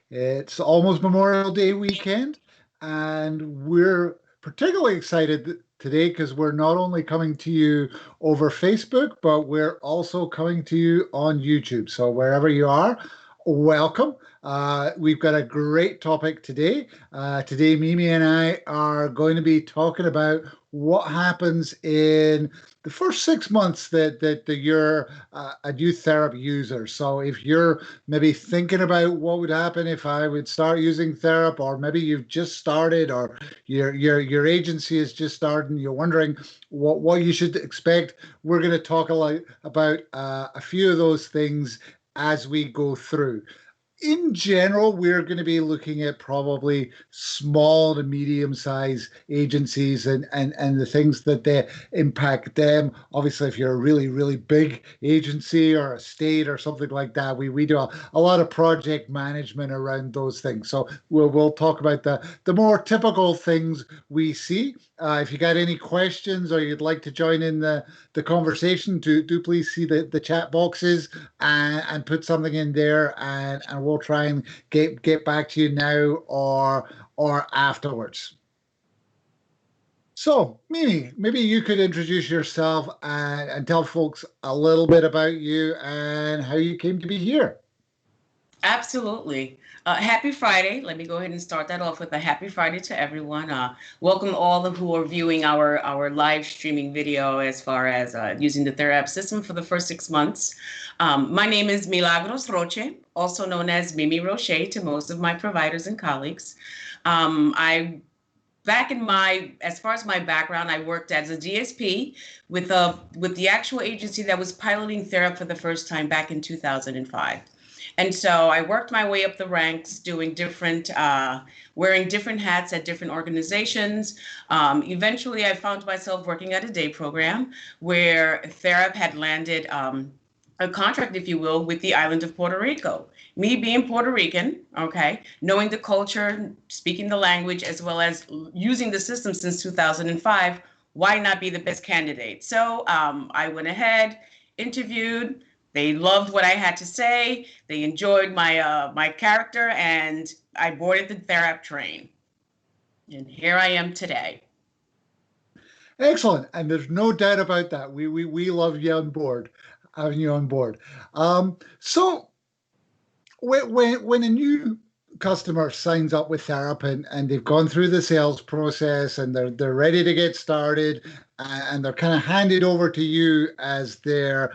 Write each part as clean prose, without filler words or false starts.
It's almost Memorial Day weekend, and we're particularly excited today because we're not only coming to you over Facebook, but we're also coming to you on YouTube. So wherever you are, welcome. We've got a great topic today. Today, Mimi and I are going to be talking about what happens in the first 6 months that you're a new Therap user. So if you're maybe thinking about what would happen if I would start using Therap, or maybe you've just started, or your agency is just starting, you're wondering what you should expect. We're going to talk a lot about a few of those things as we go through. In general, we're going to be looking at probably small to medium size agencies and the things that they impact them. Obviously, if you're a really, really big agency or a state or something like that, we do a lot of project management around those things. So we'll talk about the more typical things we see. If you got any questions or you'd like to join in the conversation, do please see the chat boxes and put something in there, and we'll try and get back to you now or afterwards. So, Mimi, maybe you could introduce yourself and tell folks a little bit about you and how you came to be here. Absolutely. Happy Friday. Let me go ahead and start that off with a happy Friday to everyone. Welcome all of who are viewing our live streaming video as far as using the Therap system for the first 6 months. My name is Milagros Roche, also known as Mimi Roche to most of my providers and colleagues. I Back in as far as my background, I worked as a DSP with the actual agency that was piloting Therap for the first time back in 2005. And so I worked my way up the ranks doing wearing different hats at different organizations. Eventually, I found myself working at a day program where Therap had landed a contract, if you will, with the island of Puerto Rico. Me being Puerto Rican, okay, knowing the culture, speaking the language, as well as using the system since 2005, why not be the best candidate? So I went ahead, interviewed. They loved what I had to say. They enjoyed my character, and I boarded the Therap train. And here I am today. Excellent, and there's no doubt about that. We love you on board, having you on board. So when a new customer signs up with Therap and they've gone through the sales process and they're ready to get started, and they're kind of handed over to you as their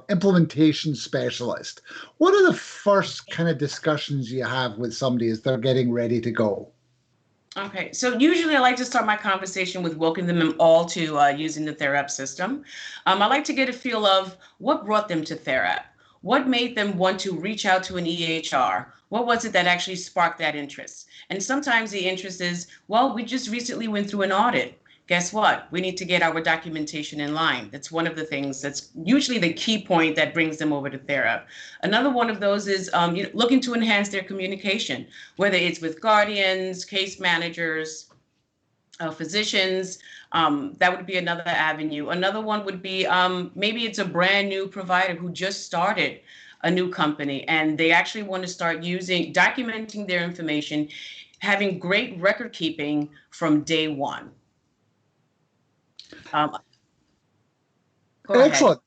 implementation specialist, what are the first kind of discussions you have with somebody as they're getting ready to go? Okay, so usually I like to start my conversation with welcoming them all to using the Therap system. I like to get a feel of what brought them to Therap. What made them want to reach out to an EHR? What was it that actually sparked that interest? And sometimes the interest is, well, we just recently went through an audit. Guess what? We need to get our documentation in line. That's one of the things that's usually the key point that brings them over to Therap. Another one of those is looking to enhance their communication, whether it's with guardians, case managers, physicians. That would be another avenue. Another one would be maybe it's a brand new provider who just started a new company and they actually want to start documenting their information, having great record keeping from day one. Um, Go ahead. Excellent.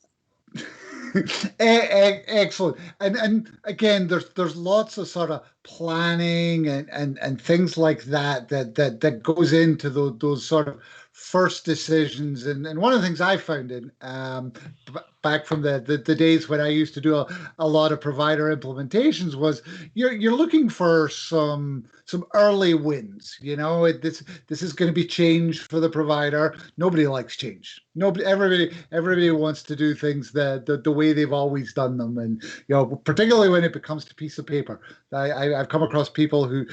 Excellent. And again, there's lots of sort of planning and things like that goes into those sort of first decisions. And one of the things I found in back from the days when I used to do a lot of provider implementations was you're looking for some early wins. This is going to be change for the provider. Nobody likes change. Everybody wants to do things the way they've always done them, and particularly when it comes to piece of paper. I've come across people who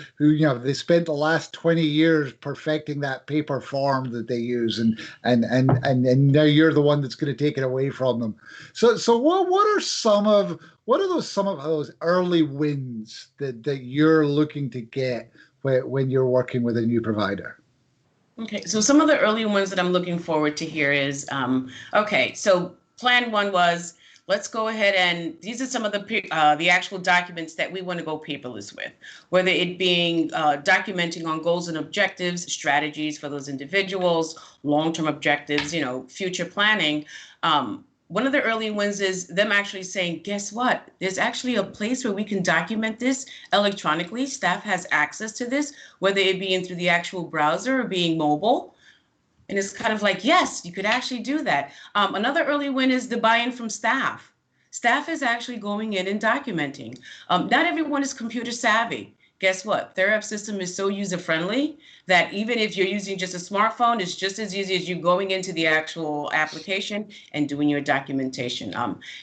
they spent the last 20 years perfecting that paper form that they use, and now you're the one that's going to take it away from them. So what are some of those early wins that you're looking to get when you're working with a new provider? Okay, so some of the early ones that I'm looking forward to here is, okay, so plan one was let's go ahead and these are some of the actual documents that we want to go paperless with, whether it being documenting on goals and objectives, strategies for those individuals, long-term objectives, future planning. One of the early wins is them actually saying, guess what? There's actually a place where we can document this electronically. Staff has access to this, whether it be in through the actual browser or being mobile. And it's kind of like, yes, you could actually do that. Another early win is the buy-in from staff. Staff is actually going in and documenting. Not everyone is computer savvy. Guess what? Therap system is so user-friendly that even if you're using just a smartphone, it's just as easy as you going into the actual application and doing your documentation.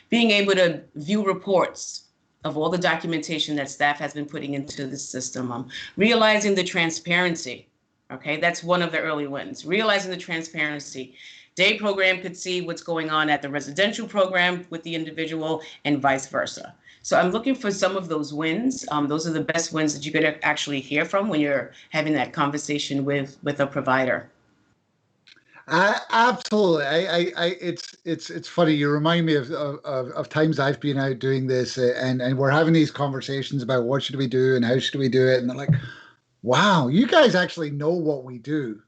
Being able to view reports of all the documentation that staff has been putting into the system. Realizing the transparency. Okay, that's one of the early wins. Realizing the transparency. Day program could see what's going on at the residential program with the individual and vice versa. So I'm looking for some of those wins. Those are the best wins that you could actually hear from when you're having that conversation with a provider. Absolutely. It's funny. You remind me of times I've been out doing this, and we're having these conversations about what should we do and how should we do it, and they're like, wow, you guys actually know what we do.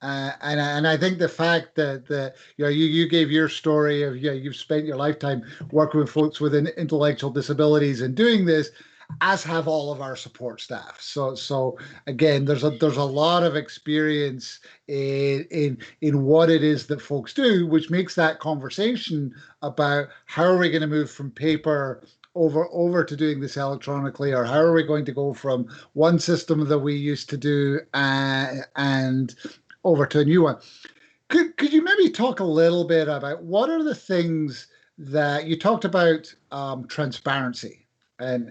And I think the fact that you gave your story of you've spent your lifetime working with folks with intellectual disabilities and doing this, as have all of our support staff. So again, there's a lot of experience in what it is that folks do, which makes that conversation about how are we going to move from paper over to doing this electronically, or how are we going to go from one system that we used to do and over to a new one. Could you maybe talk a little bit about what are the things that you talked about, transparency, and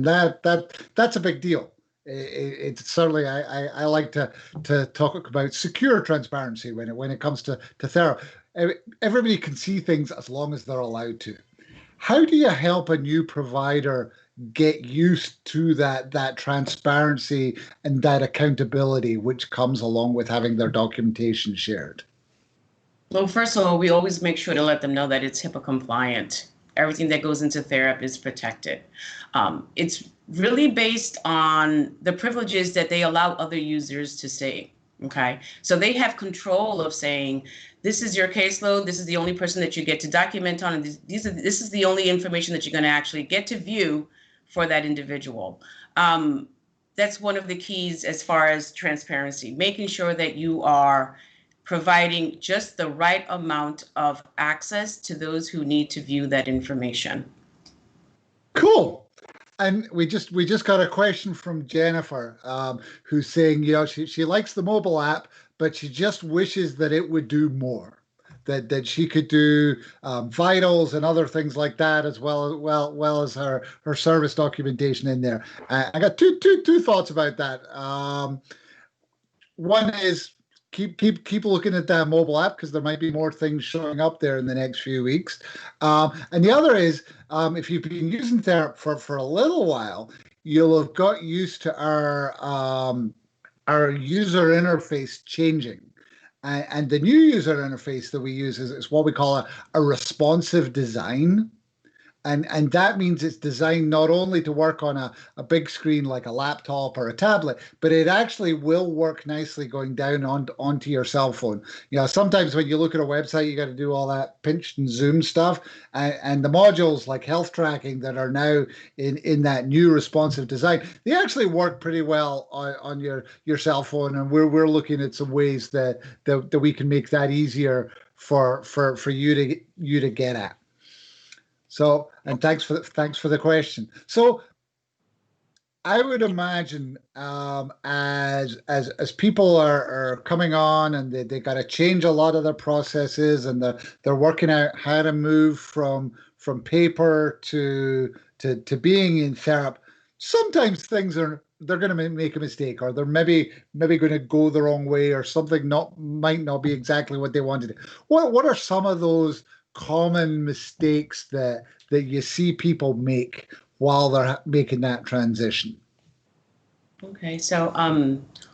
that's a big deal. It's certainly I like to talk about secure transparency when it comes to therapy. Everybody can see things as long as they're allowed to. How do you help a new provider get used to that transparency and that accountability which comes along with having their documentation shared? Well, first of all, we always make sure to let them know that it's HIPAA compliant. Everything that goes into Therap is protected. It's really based on the privileges that they allow other users to see. Okay, so they have control of saying, this is your caseload, this is the only person that you get to document on, and this is the only information that you're going to actually get to view for that individual. That's one of the keys as far as transparency, making sure that you are providing just the right amount of access to those who need to view that information. Cool. And we just got a question from Jennifer, who's saying, she likes the mobile app, but she just wishes that it would do more, that she could do vitals and other things like that, as well as her service documentation in there. I got two thoughts about that. One is keep looking at that mobile app, because there might be more things showing up there in the next few weeks. And the other is, if you've been using Therap for a little while, you'll have got used to our user interface changing. And the new user interface that we use is what we call a responsive design. And that means it's designed not only to work on a big screen like a laptop or a tablet, but it actually will work nicely going down onto your cell phone. Sometimes when you look at a website, you got to do all that pinch and zoom stuff. And the modules like health tracking that are now in that new responsive design, they actually work pretty well on your cell phone. And we're looking at some ways that we can make that easier for you to get at. So, and thanks for the question. So, I would imagine, as people are coming on and they got to change a lot of their processes, and they're working out how to move from paper to being in Therap. Sometimes they're going to make a mistake, or they're maybe going to go the wrong way, or something might not be exactly what they wanted. What are some of those common mistakes that you see people make while they're making that transition? Okay, so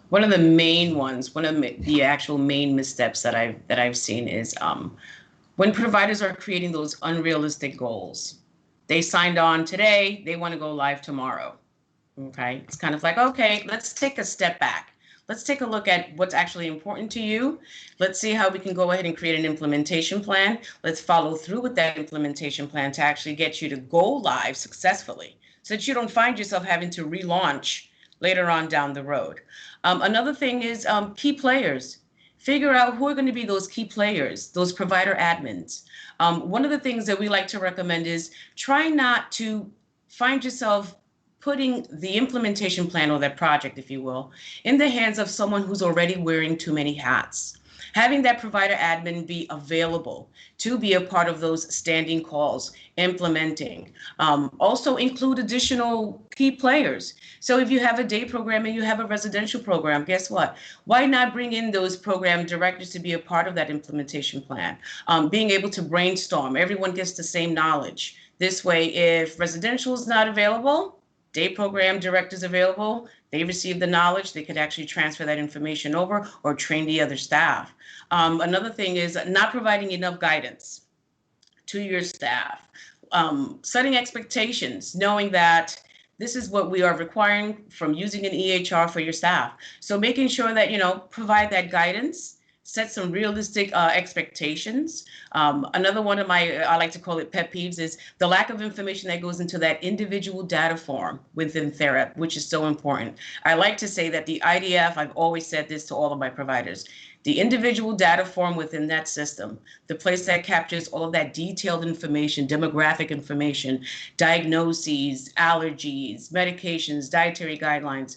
one of the main ones, one of the actual main missteps that I've seen is When providers are creating those unrealistic goals, they signed on today, they want to go live tomorrow. Okay, it's kind of like, okay, let's take a step back. Let's take a look at what's actually important to you. Let's see how we can go ahead and create an implementation plan. Let's follow through with that implementation plan to actually get you to go live successfully so that you don't find yourself having to relaunch later on down the road. Another thing is key players. Figure out who are going to be those key players, those provider admins. One of the things that we like to recommend is try not to find yourself putting the implementation plan or that project, if you will, in the hands of someone who's already wearing too many hats. Having that provider admin be available to be a part of those standing calls, implementing. Also include additional key players. So if you have a day program and you have a residential program, guess what? Why not bring in those program directors to be a part of that implementation plan? Being able to brainstorm, everyone gets the same knowledge. This way, if residential is not available, day program directors available, they receive the knowledge, they could actually transfer that information over or train the other staff. Another thing is not providing enough guidance to your staff. Setting expectations, knowing that this is what we are requiring from using an EHR for your staff. So making sure that, provide that guidance, set some realistic expectations. Another one of my, I like to call it pet peeves, is the lack of information that goes into that individual data form within Therap, which is so important. I like to say that the IDF, I've always said this to all of my providers, the individual data form within that system, the place that captures all of that detailed information, demographic information, diagnoses, allergies, medications, dietary guidelines,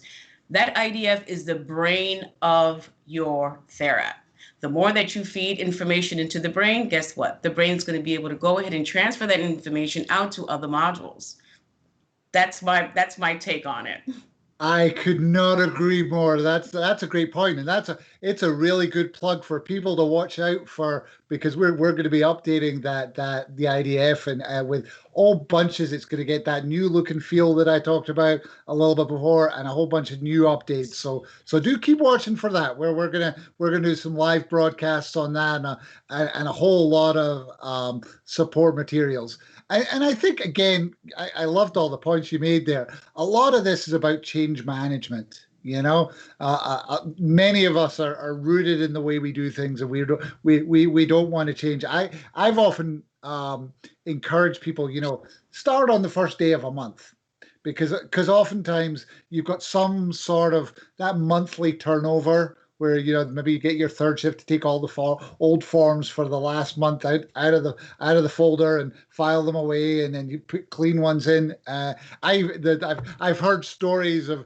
that IDF is the brain of your Therap. The more that you feed information into the brain, guess what? The brain's going to be able to go ahead and transfer that information out to other modules. That's my take on it. I could not agree more. That's a great point, and it's a really good plug for people to watch out for, because we're going to be updating that the IDF, and with all bunches, it's going to get that new look and feel that I talked about a little bit before, and a whole bunch of new updates. So do keep watching for that. Where we're gonna do some live broadcasts on that, and a whole lot of support materials. And I think, again, I loved all the points you made there. A lot of this is about change management. Many of us are rooted in the way we do things, and we don't want to change. I've often encouraged people, start on the first day of a month, because oftentimes you've got some sort of that monthly turnover where maybe you get your third shift to take all the old forms for the last month out of the folder and file them away, and then you put clean ones in. I've heard stories of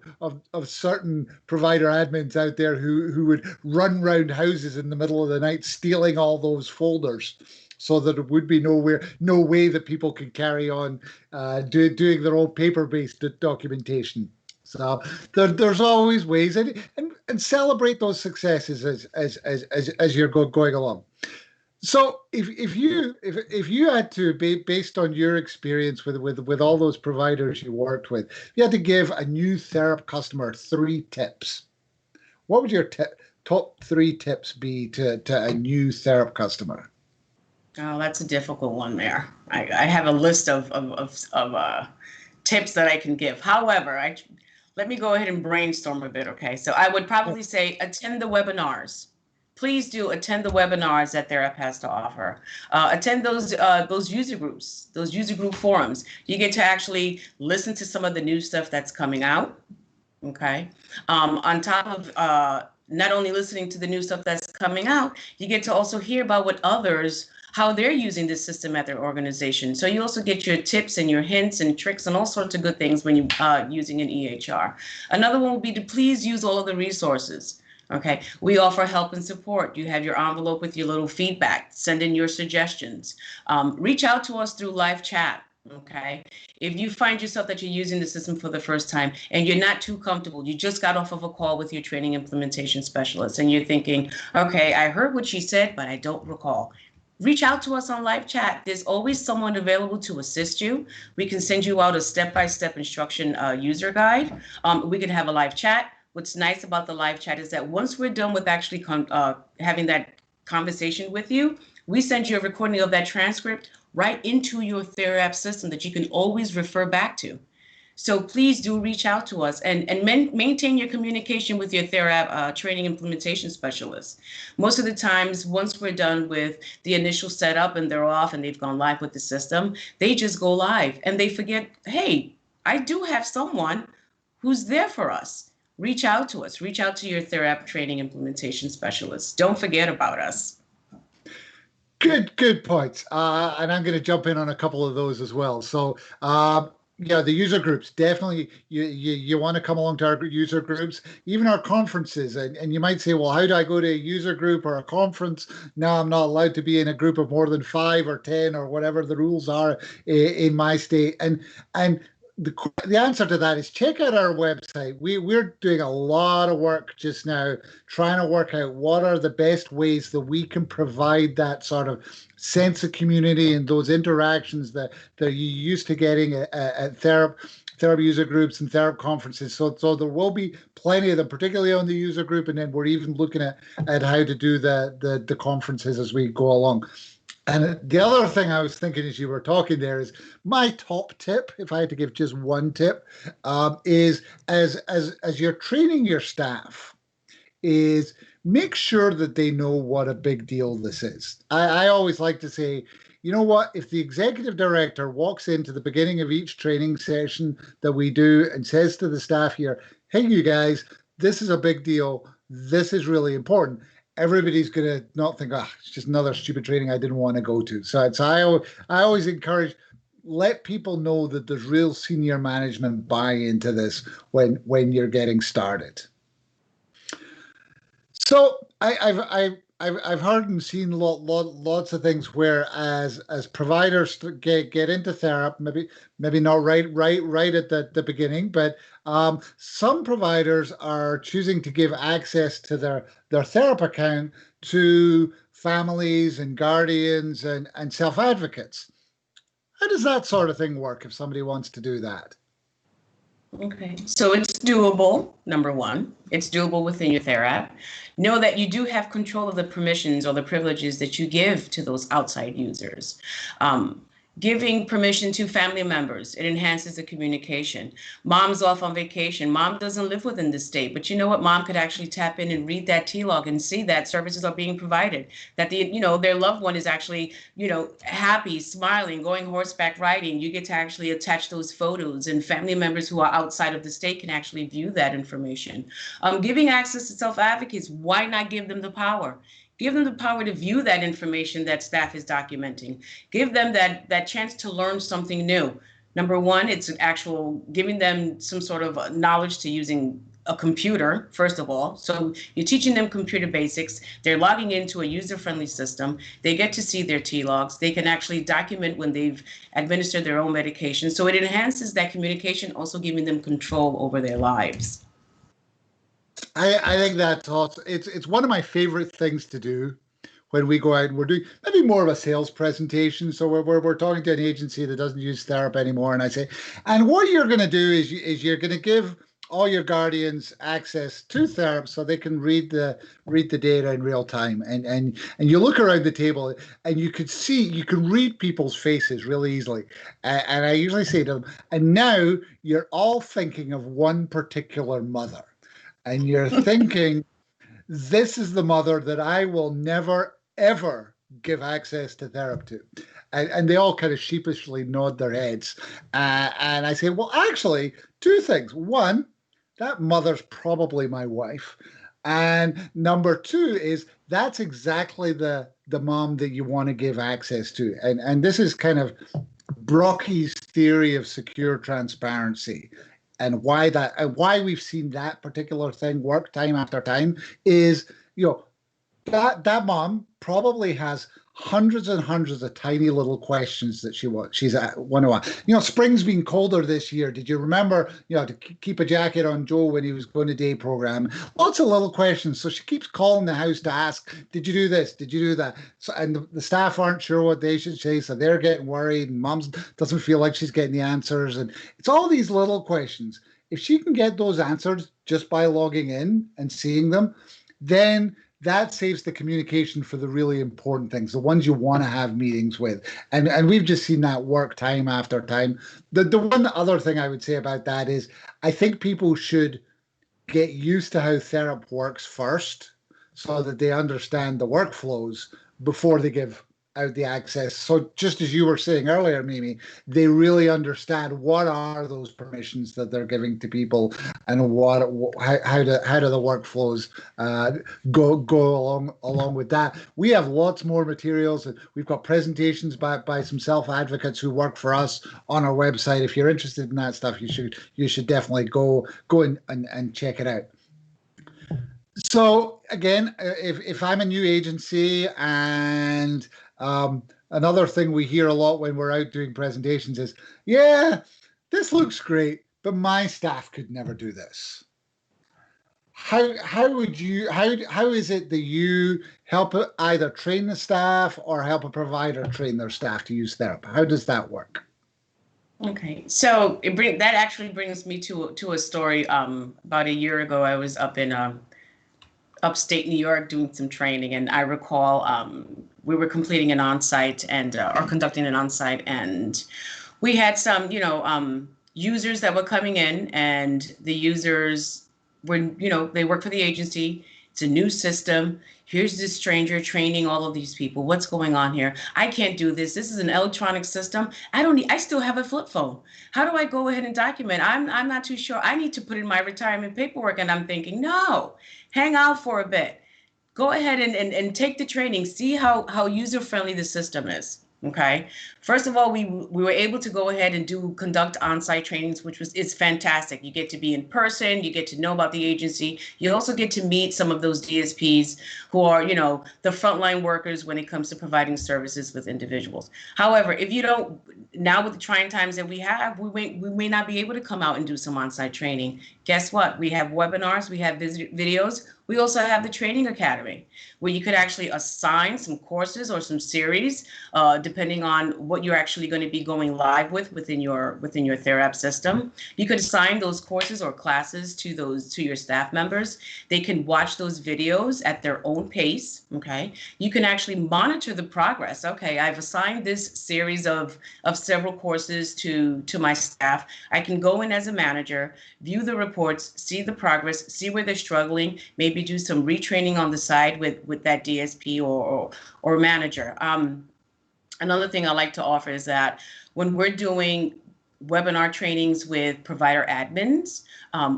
certain provider admins out there who would run round houses in the middle of the night stealing all those folders, so that it would be no way that people could carry on doing their own paper-based documentation. So there's always ways, and celebrate those successes as you're going along. So if you had to, based on your experience with all those providers you worked with, you had to give a new Therap customer 3 tips, what would your top 3 tips be to a new Therap customer? Oh, that's a difficult one there. I have a list of tips that I can give. However, let me go ahead and brainstorm a bit, okay? So I would probably say attend the webinars. Please do attend the webinars that Therap has to offer. Attend those user groups, those user group forums. You get to actually listen to some of the new stuff that's coming out, okay? On top of not only listening to the new stuff that's coming out, you get to also hear about what others, how they're using this system at their organization. So you also get your tips and your hints and tricks and all sorts of good things when you're using an EHR. Another one would be to please use all of the resources. Okay, we offer help and support. You have your envelope with your little feedback. Send in your suggestions. Reach out to us through live chat. Okay, if you find yourself that you're using the system for the first time and you're not too comfortable, you just got off of a call with your training implementation specialist and you're thinking, okay, I heard what she said, but I don't recall. Reach out to us on live chat. There's always someone available to assist you. We can send you out a step-by-step instruction user guide. We can have a live chat. What's nice about the live chat is that once we're done with actually having that conversation with you, We send you a recording of that transcript right into your Therap system that you can always refer back to. So please do reach out to us and maintain your communication with your Therap training implementation specialist. Most of the times, once we're done with the initial setup and they're off and they've gone live with the system, they just go live and they forget, hey, I do have someone who's there for us. Reach out to us. Reach out to your Therap training implementation specialist. Don't forget about us. Good points. And I'm going to jump in on a couple of those as well. So, yeah, the user groups definitely you want to come along to our user groups, even our conferences. And you might say, well, how do I go to a user group or a conference? No, I'm not allowed to be in a group of more than 5 or 10 or whatever the rules are in my state. And the answer to that is check out our website. We're doing a lot of work just now trying to work out what are the best ways that we can provide that sort of sense of community and those interactions that you're used to getting at Therap user groups and Therap conferences. So there will be plenty of them, particularly on the user group, and then we're even looking at how to do the conferences as we go along. And the other thing I was thinking as you were talking there is my top tip, if I had to give just one tip, is as you're training your staff, is make sure that they know what a big deal this is. I always like to say, you know what, if the executive director walks into the beginning of each training session that we do and says to the staff here, hey, you guys, this is a big deal. This is really important. Everybody's going to not think, oh, it's just another stupid training I didn't want to go to. So I always encourage, let people know that there's real senior management buy into this when you're getting started. So I've heard and seen lots of things where as providers get into Therap, maybe not right at the beginning, but some providers are choosing to give access to their Therap account to families and guardians and self-advocates. How does that sort of thing work if somebody wants to do that? Okay, so it's doable, number one. It's doable within your Therap. Know that you do have control of the permissions or the privileges that you give to those outside users. Giving permission to family members, it enhances the communication. Mom's off on vacation. Mom doesn't live within the state, but you know what? Mom could actually tap in and read that T-log and see that services are being provided, that their loved one is actually, happy, smiling, going horseback riding. You get to actually attach those photos, and family members who are outside of the state can actually view that information. Giving access to self-advocates, why not give them the power? Give them the power to view that information that staff is documenting. Give them that chance to learn something new. Number one, it's actual giving them some sort of knowledge to using a computer, first of all. So you're teaching them computer basics. They're logging into a user-friendly system. They get to see their T-logs. They can actually document when they've administered their own medication. So it enhances that communication, also giving them control over their lives. I think that's awesome. It's one of my favorite things to do when we go out and we're doing maybe more of a sales presentation. So we're talking to an agency that doesn't use Therap anymore, and I say, and what you're going to do is you're going to give all your guardians access to Therap so they can read the data in real time, and you look around the table and you can read people's faces really easily, and I usually say to them, and now you're all thinking of one particular mother. And you're thinking, this is the mother that I will never, ever give access to Therap to. And they all kind of sheepishly nod their heads. And I say, well, actually, two things. One, that mother's probably my wife. And number two is that's exactly the mom that you want to give access to. And this is kind of Brockie's theory of secure transparency. And why we've seen that particular thing work time after time is, that mom probably has hundreds and hundreds of tiny little questions that she's want to ask. Spring's been colder this year. Did you remember, to keep a jacket on Joe when he was going to day program? Lots of little questions. So she keeps calling the house to ask, did you do this? Did you do that? So, and the staff aren't sure what they should say, so they're getting worried, and mom doesn't feel like she's getting the answers. And it's all these little questions. If she can get those answered just by logging in and seeing them, then that saves the communication for the really important things, the ones you want to have meetings with. And we've just seen that work time after time. The one other thing I would say about that is I think people should get used to how Therap works first so that they understand the workflows before they give out the access. So just as you were saying earlier, Mimi, they really understand what are those permissions that they're giving to people and how do the workflows uh, go along with that. We have lots more materials. We've got presentations by some self advocates who work for us on our website. If you're interested in that stuff, you should definitely go and check it out. So again, if I'm a new agency and another thing we hear a lot when we're out doing presentations is, yeah, this looks great, but my staff could never do this. How is it that you help either train the staff or help a provider train their staff to use therapy? How does that work? Okay, so that actually brings me to a story. About a year ago, I was up in upstate New York doing some training, and I recall we were completing an onsite and or conducting an onsite, and we had some, users that were coming in, and the users were, they work for the agency. It's a new system. Here's this stranger training all of these people. What's going on here? I can't do this. This is an electronic system. I still have a flip phone. How do I go ahead and document? I'm not too sure. I need to put in my retirement paperwork. And I'm thinking, no, hang out for a bit. Go ahead and take the training. See how user friendly the system is. Okay. First of all, we were able to go ahead and conduct on-site trainings, which it's fantastic. You get to be in person, you get to know about the agency. You also get to meet some of those DSPs who are, the frontline workers when it comes to providing services with individuals. However, if you don't, now with the trying times that we have, we may not be able to come out and do some on-site training. Guess what? We have webinars, we have videos. We also have the Training Academy, where you could actually assign some courses or some series, depending on what you're actually going to be going live within your Therap system. You could assign those courses or classes to your staff members. They can watch those videos at their own pace. Okay, you can actually monitor the progress. Okay, I've assigned this series of several courses to my staff. I can go in as a manager, view the reports, see the progress, see where they're struggling, maybe do some retraining on the side with that DSP or manager. Another thing I like to offer is that when we're doing webinar trainings with provider admins,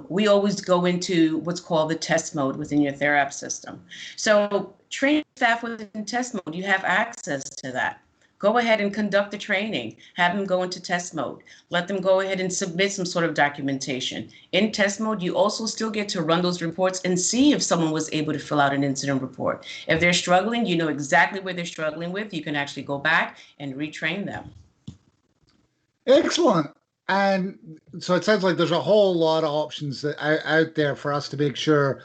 we always go into what's called the test mode within your Therap system. So training staff within test mode, you have access to that. Go ahead and conduct the training. Have them go into test mode. Let them go ahead and submit some sort of documentation. In test mode, you also still get to run those reports and see if someone was able to fill out an incident report. If they're struggling, you know exactly where they're struggling with. You can actually go back and retrain them. Excellent. And so it sounds like there's a whole lot of options out there for us to make sure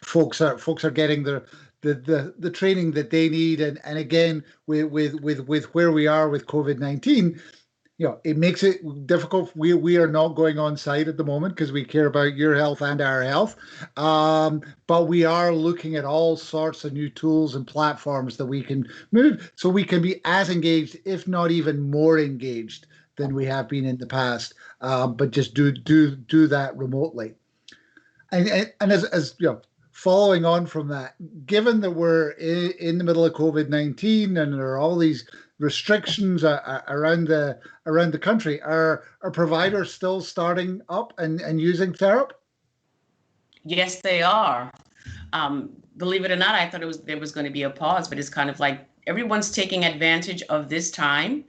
folks are getting the training that they need. And again, with where we are with COVID-19, it makes it difficult. We are not going on site at the moment because we care about your health and our health. But we are looking at all sorts of new tools and platforms that we can move so we can be as engaged, if not even more engaged than we have been in the past. But just do that remotely. And as following on from that, given that we're in the middle of COVID-19 and there are all these restrictions around the country, are providers still starting up and using Therap? Yes, they are. Believe it or not, I thought there was going to be a pause, but it's kind of like everyone's taking advantage of this time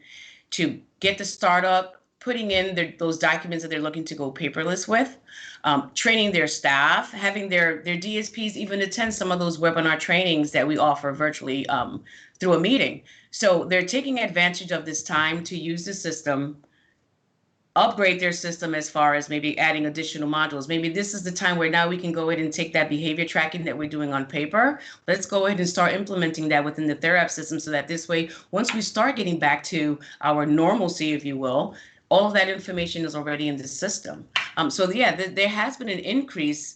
to get the startup, putting in those documents that they're looking to go paperless with, training their staff, having their DSPs even attend some of those webinar trainings that we offer virtually through a meeting. So they're taking advantage of this time to use the system, upgrade their system as far as maybe adding additional modules. Maybe this is the time where now we can go ahead and take that behavior tracking that we're doing on paper. Let's go ahead and start implementing that within the Therap system so that this way, once we start getting back to our normalcy, if you will, all of that information is already in the system. So yeah, there has been an increase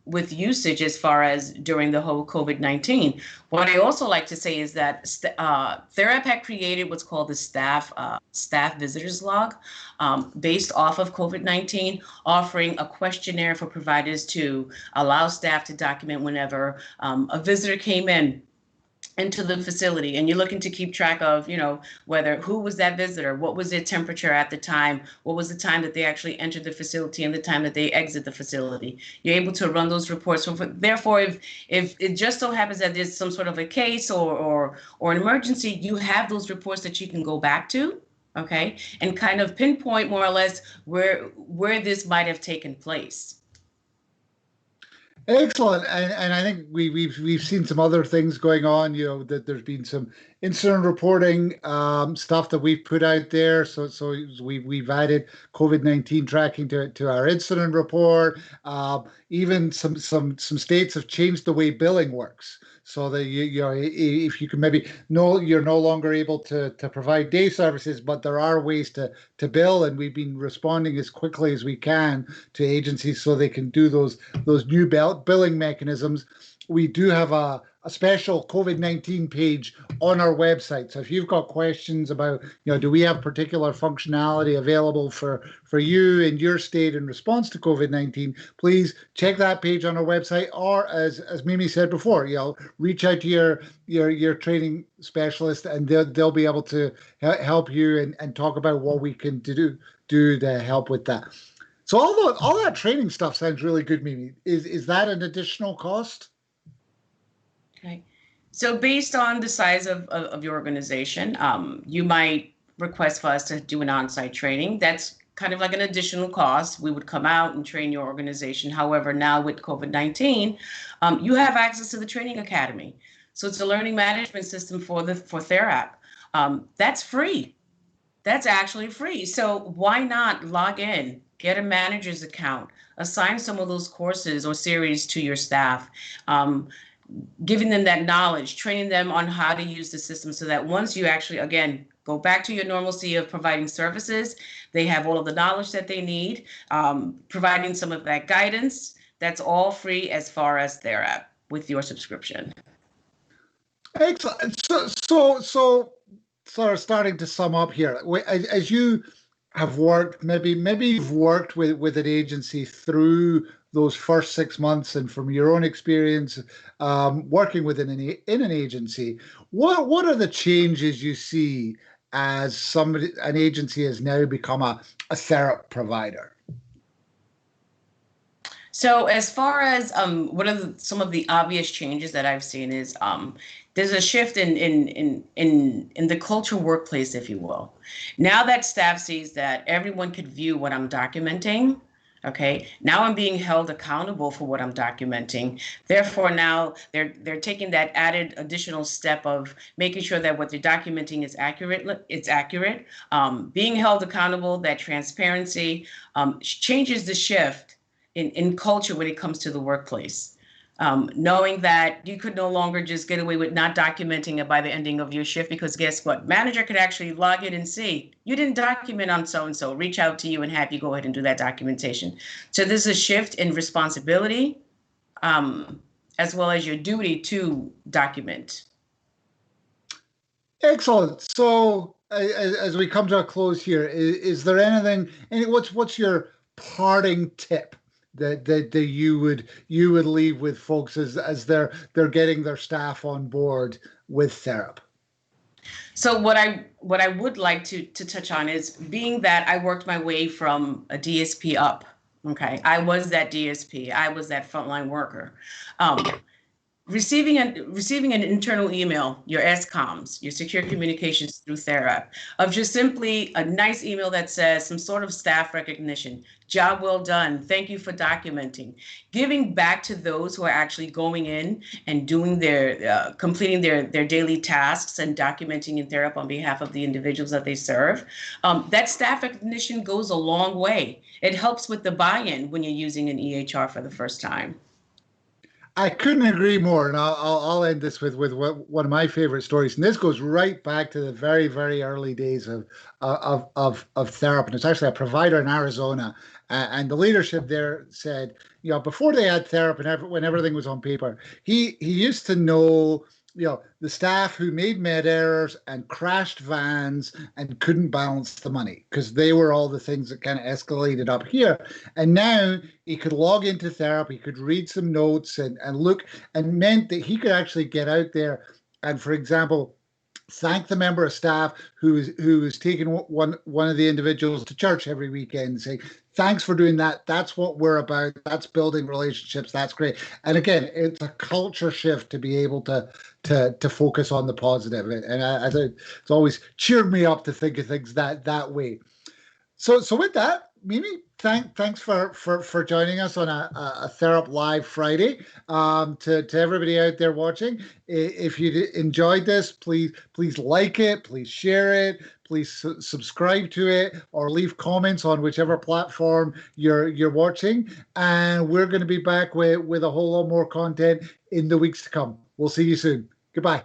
with usage as far as during the whole COVID-19. What I also like to say is that Therap had created what's called the staff visitors log, based off of COVID-19, offering a questionnaire for providers to allow staff to document whenever a visitor came into the facility, and you're looking to keep track of, whether who was that visitor, what was their temperature at the time, what was the time that they actually entered the facility and the time that they exit the facility. You're able to run those reports. So therefore, if it just so happens that there's some sort of a case or an emergency, you have those reports that you can go back to, okay, and kind of pinpoint more or less where this might have taken place. Excellent, and I think we've seen some other things going on. That there's been some incident reporting stuff that we've put out there. So we've added COVID-19 tracking to our incident report. Even some states have changed the way billing works, so that if you can maybe you're no longer able to provide day services, but there are ways to bill, and we've been responding as quickly as we can to agencies so they can do those new billing mechanisms. We do have a special COVID-19 page on our website. So if you've got questions about, do we have particular functionality available for you in your state in response to COVID-19, please check that page on our website. Or as Mimi said before, reach out to your training specialist, and they'll be able to help you and talk about what we can do to help with that. So all that training stuff sounds really good, Mimi. Is that an additional cost? Okay. So based on the size of your organization, you might request for us to do an on-site training. That's kind of like an additional cost. We would come out and train your organization. However, now with COVID-19, you have access to the Training Academy. So it's a learning management system for Therap. That's free. That's actually free. So why not log in, get a manager's account, assign some of those courses or series to your staff, giving them that knowledge, training them on how to use the system, so that once you actually, again, go back to your normalcy of providing services, they have all of the knowledge that they need, providing some of that guidance. That's all free as far as Therap with your subscription. Excellent. So sort of starting to sum up here, as you have worked, maybe you've worked with an agency through those first 6 months, and from your own experience working within an agency, what are the changes you see as an agency has now become a Therap provider? So as far as what are some of the obvious changes that I've seen is there's a shift in the culture workplace, if you will. Now that staff sees that everyone could view what I'm documenting, okay, now I'm being held accountable for what I'm documenting. Therefore, now they're taking that added additional step of making sure that what they're documenting is accurate. It's accurate. Being held accountable, that transparency changes the shift in culture when it comes to the workplace. Knowing that you could no longer just get away with not documenting it by the ending of your shift, because guess what? Manager could actually log in and see, you didn't document on so-and-so, reach out to you and have you go ahead and do that documentation. So there's a shift in responsibility, as well as your duty to document. Excellent. So as we come to a close here, is there anything, what's your parting tip that you would leave with folks as they're getting their staff on board with Therap? So what I would like to touch on is, being that I worked my way from a DSP up. Okay, I was that DSP. I was that frontline worker. Receiving an internal email, your SCOMs, your secure communications through Therap, of just simply a nice email that says some sort of staff recognition, job well done, thank you for documenting, giving back to those who are actually going in and doing completing their daily tasks and documenting in Therap on behalf of the individuals that they serve. That staff recognition goes a long way. It helps with the buy-in when you're using an EHR for the first time. I couldn't agree more, and I'll end this with one of my favorite stories, and this goes right back to the very very early days of Therap, and it's actually a provider in Arizona, and the leadership there said, before they had Therap and when everything was on paper, he used to know. The staff who made med errors and crashed vans and couldn't balance the money because they were all the things that kind of escalated up here. And now he could log into therapy, he could read some notes and look, and meant that he could actually get out there and, for example, thank the member of staff who was taking one of the individuals to church every weekend and say, thanks for doing that. That's what we're about. That's building relationships. That's great. And again, it's a culture shift to be able to focus on the positive. And it's always cheered me up to think of things that way. So with that, Mimi, thanks for joining us on a Therap Live Friday. To everybody out there watching, if you enjoyed this, please like it, please share it, please subscribe to it, or leave comments on whichever platform you're watching. And we're going to be back with a whole lot more content in the weeks to come. We'll see you soon. Goodbye.